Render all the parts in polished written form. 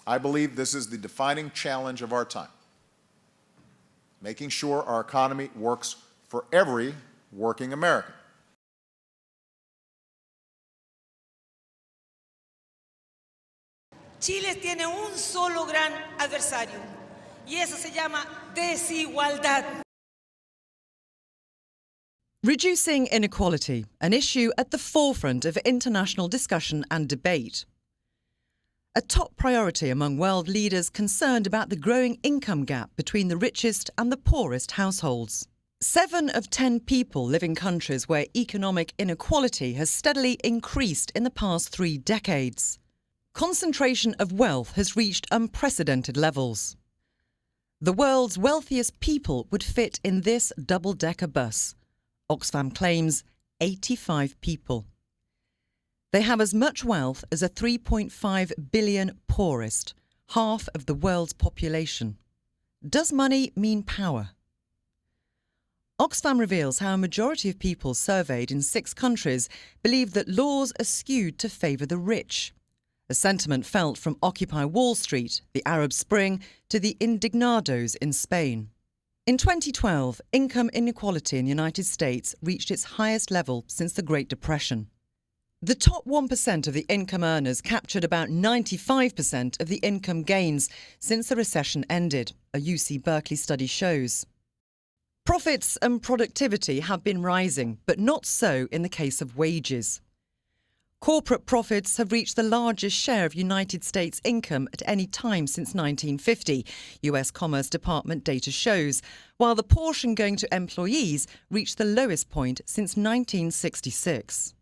I believe this is the defining challenge of our time, making sure our economy works for every working American. Chile tiene un solo gran adversario, y eso se llama desigualdad. Reducing inequality, an issue at the forefront of international discussion and debate. A top priority among world leaders concerned about the growing income gap between the richest and the poorest households. 7 of 10 people live in countries where economic inequality has steadily increased in the past 3 decades. Concentration of wealth has reached unprecedented levels. The world's wealthiest people would fit in this double-decker bus. Oxfam claims 85 people. They have as much wealth as a 3.5 billion poorest, half of the world's population. Does money mean power? Oxfam reveals how a majority of people surveyed in 6 countries believe that laws are skewed to favour the rich. A sentiment felt from Occupy Wall Street, the Arab Spring, to the indignados in Spain. In 2012, income inequality in the United States reached its highest level since the Great Depression. The top 1% of the income earners captured about 95% of the income gains since the recession ended, a UC Berkeley study shows. Profits and productivity have been rising, but not so in the case of wages. Corporate profits have reached the largest share of United States income at any time since 1950, US Commerce Department data shows, while the portion going to employees reached the lowest point since 1966.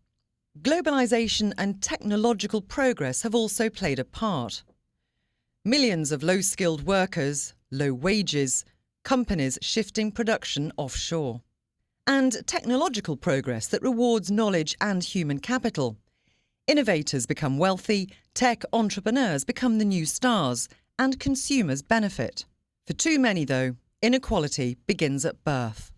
Globalization and technological progress have also played a part. Millions of low-skilled workers, low wages, companies shifting production offshore. And technological progress that rewards knowledge and human capital. Innovators become wealthy, tech entrepreneurs become the new stars, and consumers benefit. For too many, though, inequality begins at birth.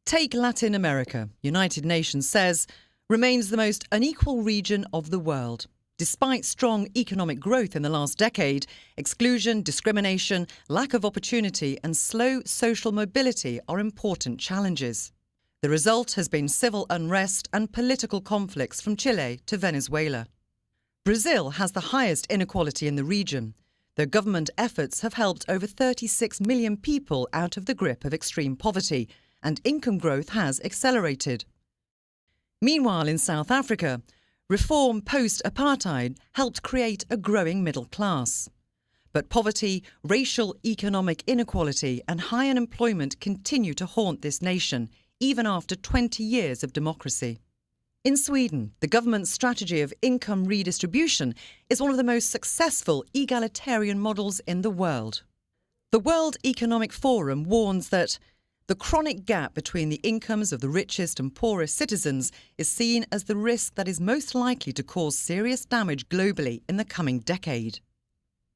Take Latin America, United Nations says, remains the most unequal region of the world. Despite strong economic growth in the last decade, exclusion, discrimination, lack of opportunity and slow social mobility are important challenges. The result has been civil unrest and political conflicts from Chile to Venezuela. Brazil has the highest inequality in the region. Their government efforts have helped over 36 million people out of the grip of extreme poverty, and income growth has accelerated. Meanwhile, in South Africa, reform post-apartheid helped create a growing middle class. But poverty, racial economic inequality and high unemployment continue to haunt this nation, even after 20 years of democracy. In Sweden, the government's strategy of income redistribution is one of the most successful egalitarian models in the world. The World Economic Forum warns that the chronic gap between the incomes of the richest and poorest citizens is seen as the risk that is most likely to cause serious damage globally in the coming decade.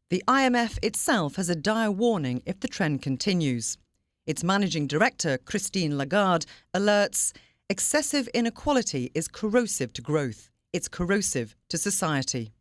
The IMF itself has a dire warning if the trend continues. Its managing director, Christine Lagarde, alerts, excessive inequality is corrosive to growth. It's corrosive to society.